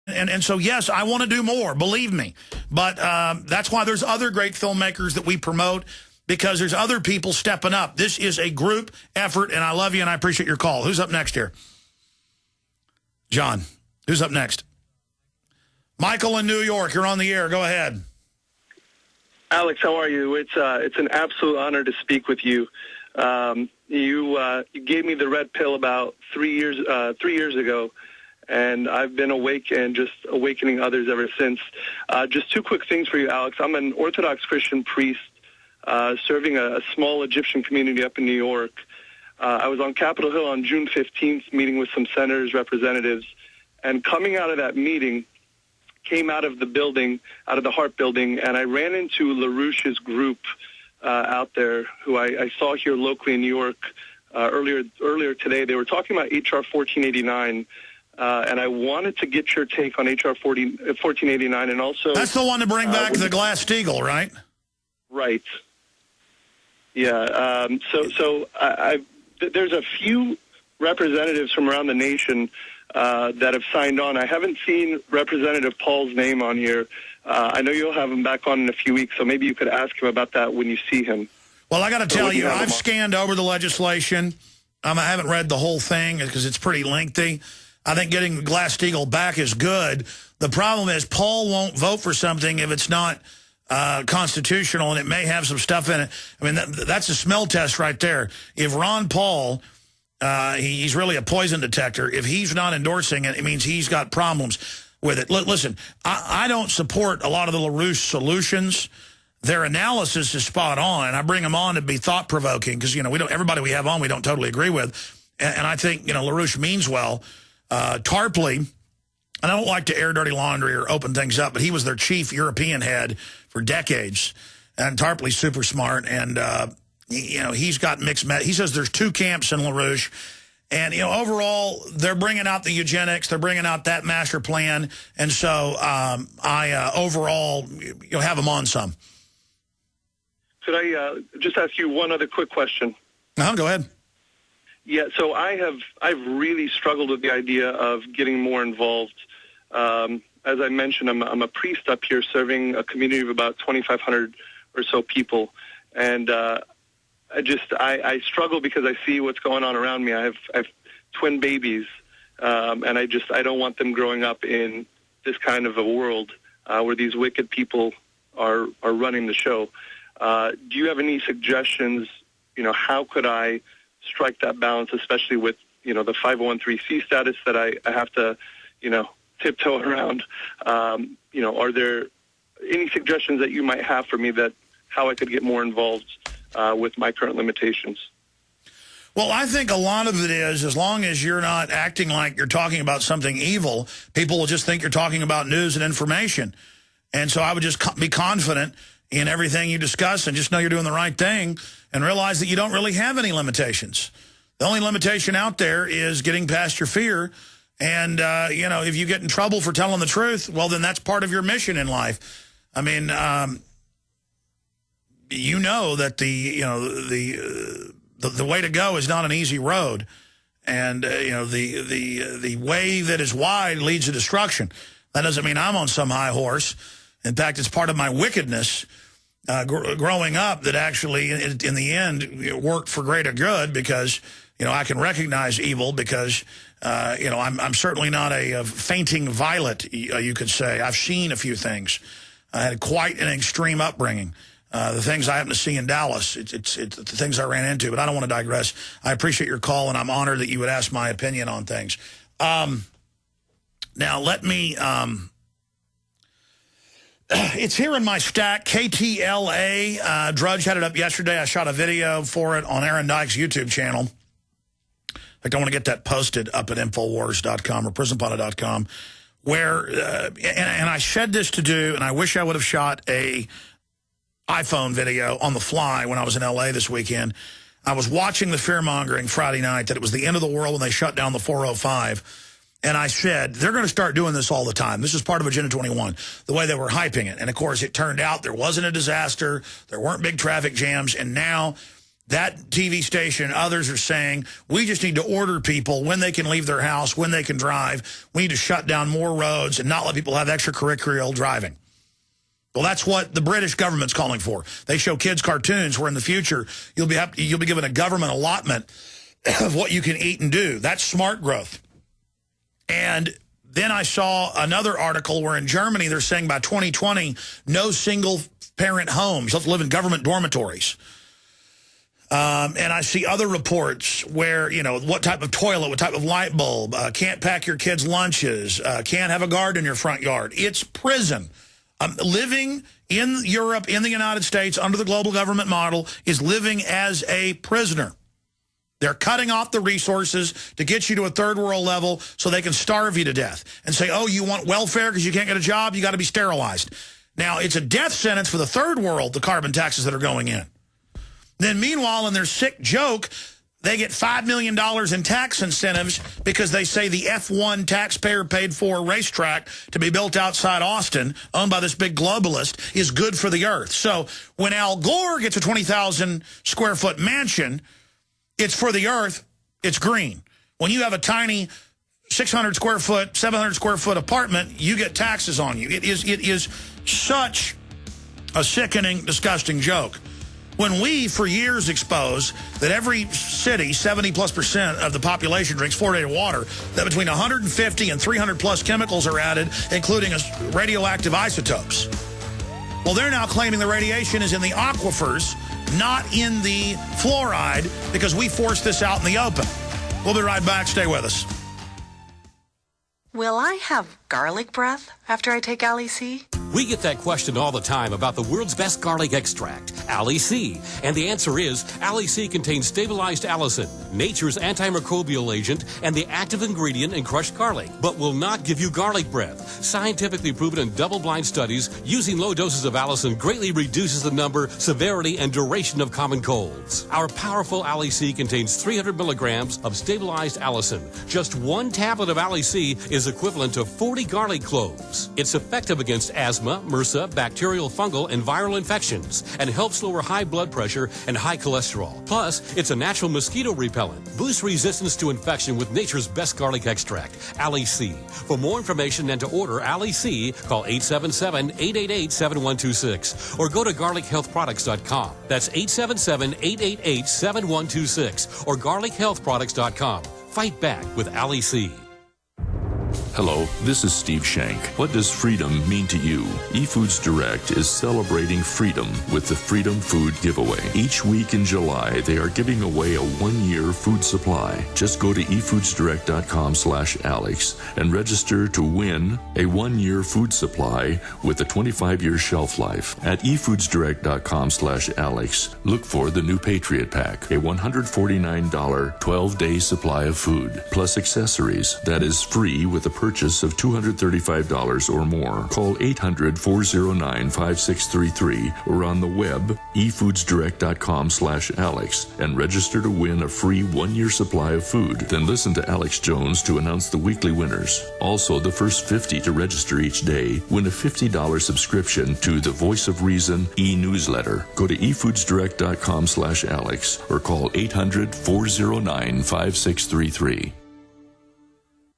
And so, yes, I want to do more, believe me. But that's why there's other great filmmakers that we promote, because there's other people stepping up. This is a group effort, and I love you, and I appreciate your call. Who's up next here? John. Who's up next? Michael in New York, you're on the air. Go ahead. Alex, how are you? It's an absolute honor to speak with you. You gave me the red pill about 3 years ago, and I've been awake and just awakening others ever since. Just two quick things for you, Alex. I'm an Orthodox Christian priest serving a small Egyptian community up in New York. I was on Capitol Hill on June 15th meeting with some senators, representatives, and coming out of that meeting, came out of the building, out of the Hart building, and I ran into LaRouche's group out there, who I saw here locally in New York earlier today. They were talking about H.R. 1489, and I wanted to get your take on H.R. 1489, and also... That's the one to bring back the Glass-Steagall, right? Right. Yeah. There's a few representatives from around the nation that have signed on. I haven't seen Representative Paul's name on here. I know you'll have him back on in a few weeks, so maybe you could ask him about that when you see him. Well, I got to tell you, I've scanned over the legislation. I haven't read the whole thing because it's pretty lengthy. I think getting Glass-Steagall back is good. The problem is Paul won't vote for something if it's not constitutional, and it may have some stuff in it. I mean, that's a smell test right there. If Ron Paul, he's really a poison detector. If he's not endorsing it, it means he's got problems with it. Listen, I don't support a lot of the LaRouche solutions. Their analysis is spot on, and I bring them on to be thought-provoking because, everybody we have on we don't totally agree with. And I think, LaRouche means well. Tarpley, and I don't like to air dirty laundry or open things up, but he was their chief European head for decades. And Tarpley's super smart, and, he's got mixed... He says there's two camps in LaRouche. And, overall, they're bringing out the eugenics. They're bringing out that master plan. And so I overall, have them on some. Could I just ask you one other quick question? Go ahead. Yeah, so I've really struggled with the idea of getting more involved. As I mentioned, I'm a priest up here serving a community of about 2,500 or so people. And I struggle because I see what's going on around me. I have twin babies, and I don't want them growing up in this kind of a world where these wicked people are running the show. Do you have any suggestions? How could I strike that balance, especially with the 501(c)(3) status that I have to tiptoe around? Are there any suggestions that you might have for me that how I could get more involved with my current limitations? Well, I think a lot of it is, as long as you're not acting like you're talking about something evil, people will just think you're talking about news and information. And so I would just be confident in everything you discuss and just know you're doing the right thing and realize that you don't really have any limitations. The only limitation out there is getting past your fear. And, if you get in trouble for telling the truth, well, then that's part of your mission in life. I mean, that the way to go is not an easy road, and the way that is wide leads to destruction. That doesn't mean I'm on some high horse. In fact, it's part of my wickedness growing up that actually, in the end, it worked for greater good because I can recognize evil because I'm certainly not a fainting violet. You could say I've seen a few things. I had quite an extreme upbringing. The things I happen to see in Dallas, it's the things I ran into. But I don't want to digress. I appreciate your call, and I'm honored that you would ask my opinion on things. Now, let me... it's here in my stack, KTLA. Drudge had it up yesterday. I shot a video for it on Aaron Dyke's YouTube channel. In fact, I want to get that posted up at Infowars.com or PrisonPod.com, where, and I said this to do, and I wish I would have shot a iPhone video on the fly when I was in L.A. this weekend. I was watching the fear-mongering Friday night that it was the end of the world when they shut down the 405. And I said, they're going to start doing this all the time. This is part of Agenda 21, the way they were hyping it. And, of course, it turned out there wasn't a disaster. There weren't big traffic jams. And now that TV station, others are saying, we just need to order people when they can leave their house, when they can drive. We need to shut down more roads and not let people have extracurricular driving. Well, that's what the British government's calling for. They show kids cartoons where in the future you'll be given a government allotment of what you can eat and do. That's smart growth. And then I saw another article where in Germany they're saying by 2020, no single-parent homes. You'll have to live in government dormitories. And I see other reports where, you know, what type of toilet, what type of light bulb, can't pack your kids' lunches, can't have a garden in your front yard. It's prison. Living in Europe, in the United States, under the global government model, is living as a prisoner. They're cutting off the resources to get you to a third world level so they can starve you to death and say, oh, you want welfare because you can't get a job? You got to be sterilized. Now, it's a death sentence for the third world, the carbon taxes that are going in. Then meanwhile, in their sick joke, they get $5 million in tax incentives because they say the F1 taxpayer-paid-for racetrack to be built outside Austin, owned by this big globalist, is good for the earth. So when Al Gore gets a 20,000-square-foot mansion, it's for the earth, it's green. When you have a tiny 600-square-foot, 700-square-foot apartment, you get taxes on you. It is such a sickening, disgusting joke. When we, for years, expose that every city, 70+% of the population drinks fluoridated water, that between 150 and 300+ chemicals are added, including radioactive isotopes. Well, they're now claiming the radiation is in the aquifers, not in the fluoride, because we forced this out in the open. We'll be right back. Stay with us. Will I have garlic breath after I take Ali-C? We get that question all the time about the world's best garlic extract, Ali-C. And the answer is, Ali-C contains stabilized allicin, nature's antimicrobial agent, and the active ingredient in crushed garlic, but will not give you garlic breath. Scientifically proven in double-blind studies, using low doses of allicin greatly reduces the number, severity, and duration of common colds. Our powerful Ali-C contains 300 milligrams of stabilized allicin. Just one tablet of Ali-C is equivalent to 40 garlic cloves. It's effective against asthma, MRSA, bacterial, fungal, and viral infections, and helps lower high blood pressure and high cholesterol. Plus, it's a natural mosquito repellent. Boosts resistance to infection with nature's best garlic extract, Ali-C. For more information and to order Ali-C, call 877-888-7126 or go to garlichealthproducts.com. That's 877-888-7126 or garlichealthproducts.com. Fight back with Ali-C. Hello, this is Steve Shank. What does freedom mean to you? eFoods Direct is celebrating freedom with the Freedom Food Giveaway. Each week in July, they are giving away a one-year food supply. Just go to efoodsdirect.com/Alex and register to win a one-year food supply with a 25-year shelf life. At efoodsdirect.com/Alex, look for the new Patriot Pack, a $149 12-day supply of food, plus accessories that is free with a purchase of $235 or more. Call 800-409-5633 or on the web efoodsdirect.com/Alex and register to win a free one-year supply of food. Then listen to Alex Jones to announce the weekly winners. Also, the first 50 to register each day win a $50 subscription to the Voice of Reason e-newsletter. Go to efoodsdirect.com/Alex or call 800-409-5633.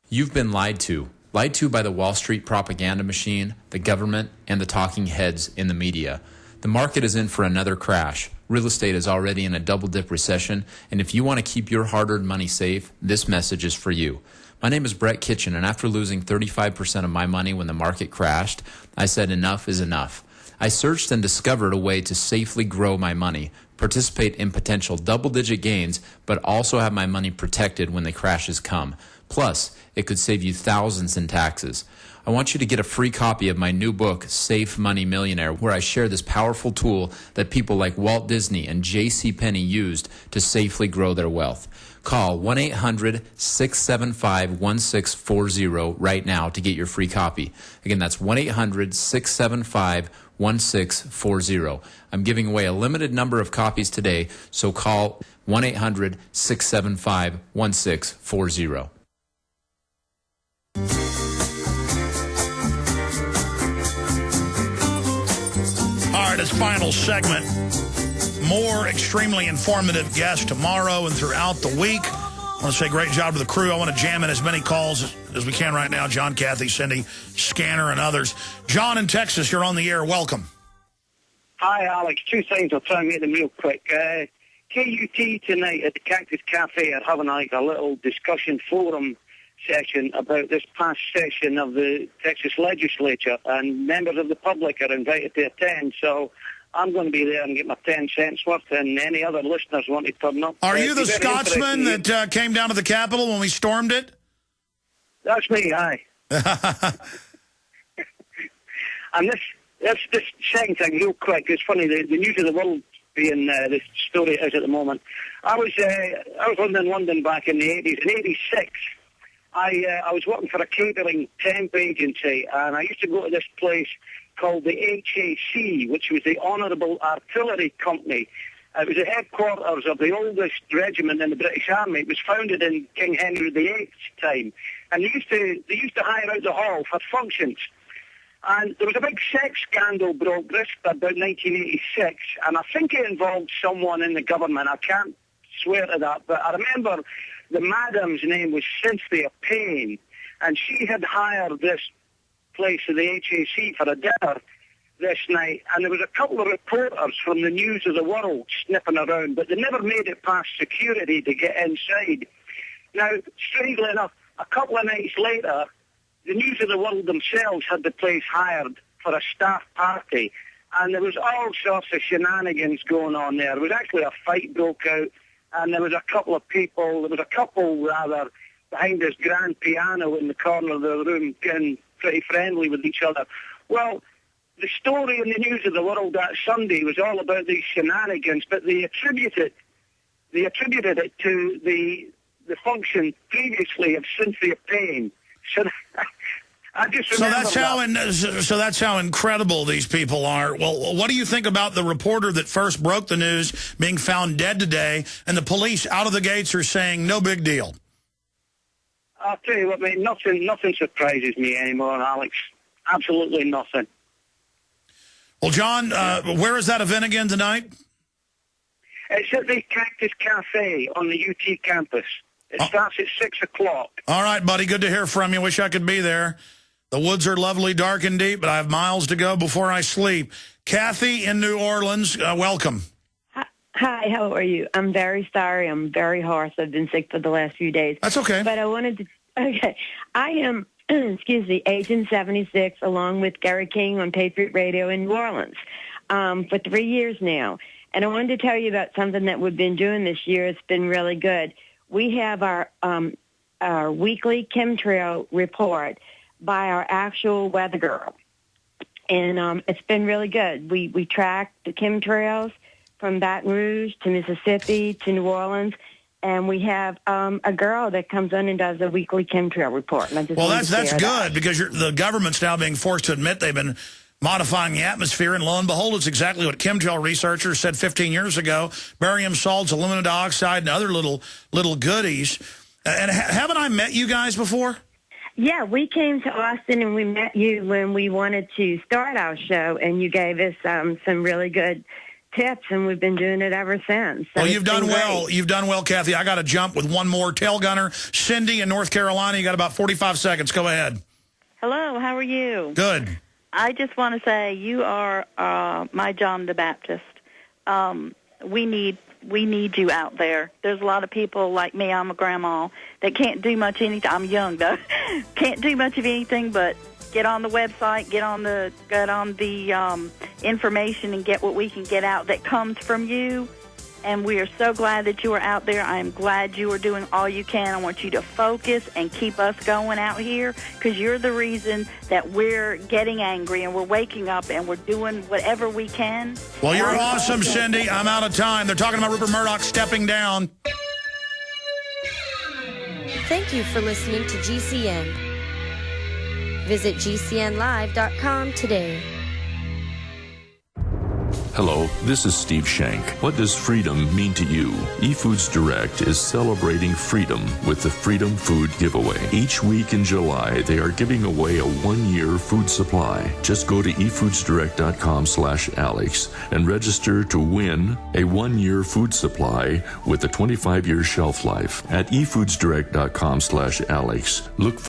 You've been lied to by the Wall Street propaganda machine, the government, and the talking heads in the media. The market is in for another crash. Real estate is already in a double-dip recession, and if you want to keep your hard-earned money safe, this message is for you. My name is Brett Kitchen, and after losing 35% of my money when the market crashed, I said enough is enough. I searched and discovered a way to safely grow my money, participate in potential double-digit gains, but also have my money protected when the crashes come. Plus, it could save you thousands in taxes. I want you to get a free copy of my new book, Safe Money Millionaire, where I share this powerful tool that people like Walt Disney and J.C. Penney used to safely grow their wealth. Call 1-800-675-1640 right now to get your free copy. Again, that's 1-800-675-1640. I'm giving away a limited number of copies today, so call 1-800-675-1640. All right, it's final segment. more extremely informative guests tomorrow and throughout the week. I want to say great job to the crew. I want to jam in as many calls as we can right now. John, Kathy, Cindy, Scanner, and others. John in Texas, you're on the air. Welcome. Hi, Alex. Two things. I'll try and make them real quick. KUT tonight at the Cactus Cafe are having like a little discussion forum session about this past session of the Texas legislature, and members of the public are invited to attend. So I'm going to be there and get my 10 cents worth, and any other listeners want to turn up. Are you the Scotsman that came down to the Capitol when we stormed it? That's me, aye. And this second thing, real quick, it's funny, the news of the world being the story it is at the moment. I was living in London back in the 80s. In 86, I was working for a catering temp agency, and I used to go to this place called the HAC, which was the Honourable Artillery Company. It was the headquarters of the oldest regiment in the British Army. It was founded in King Henry VIII's time, and they used to hire out the hall for functions. And there was a big sex scandal broke this about 1986, and I think it involved someone in the government. I can't swear to that, but I remember the madam's name was Cynthia Payne, and she had hired this place at the HAC for a dinner this night, and there was a couple of reporters from the News of the World sniffing around, but they never made it past security to get inside. Now, strangely enough, a couple of nights later, the News of the World themselves had the place hired for a staff party, and there was all sorts of shenanigans going on there. There was actually a fight broke out, and there was a couple, rather, behind this grand piano in the corner of the room getting pretty friendly with each other. Well, the story in the News of the World that Sunday was all about these shenanigans, but they attributed it to the function previously of Cynthia Payne. So I just remember so that's how incredible these people are. Well, what do you think about the reporter that first broke the news being found dead today, and the police out of the gates are saying no big deal? I'll tell you what, mate, nothing surprises me anymore, Alex. Absolutely nothing. Well, John, where is that event again tonight? It's at the Cactus Cafe on the UT campus. It starts at 6 o'clock. All right, buddy. Good to hear from you. Wish I could be there. The woods are lovely, dark and deep, but I have miles to go before I sleep. Kathy in New Orleans, welcome. Hi, how are you? I'm very sorry. I'm very hoarse. I've been sick for the last few days. That's okay. But I wanted to... Okay. I am, Agent 76, along with Gary King on Patriot Radio in New Orleans for 3 years now. And I wanted to tell you about something that we've been doing this year. It's been really good. We have our weekly chemtrail report by our actual weather girl. And it's been really good. We track the chemtrails from Baton Rouge to Mississippi to New Orleans. And we have a girl that comes in and does a weekly chemtrail report. And I just that's good because the government's now being forced to admit they've been modifying the atmosphere, and lo and behold, it's exactly what chemtrail researchers said 15 years ago. Barium salts, aluminum dioxide, and other little goodies. And haven't I met you guys before? Yeah, we came to Austin and we met you when we wanted to start our show, and you gave us some really good tips, and we've been doing it ever since. So well, you've done well. Great. You've done well, Kathy. I got to jump with one more tail gunner. Cindy in North Carolina, you got about 45 seconds. Go ahead. Hello, how are you? Good. I just want to say you are my John the Baptist. We need you out there. There's a lot of people like me. I'm a grandma that can't do much anything. I'm young though. Can't do much of anything but get on the website, get on the information, and get what we can get out that comes from you. And we are so glad that you are out there. I am glad you are doing all you can. I want you to focus and keep us going out here, because you're the reason that we're getting angry and we're waking up and we're doing whatever we can. Well, you're awesome, Cindy. I'm out of time. They're talking about Rupert Murdoch stepping down. Thank you for listening to GCN. Visit GCNlive.com today. Hello, this is Steve Shank. What does freedom mean to you? eFoods Direct is celebrating freedom with the Freedom Food Giveaway. Each week in July, they are giving away a 1-year food supply. Just go to efoodsdirect.com/Alex and register to win a 1-year food supply with a 25-year shelf life. At efoodsdirect.com/Alex, look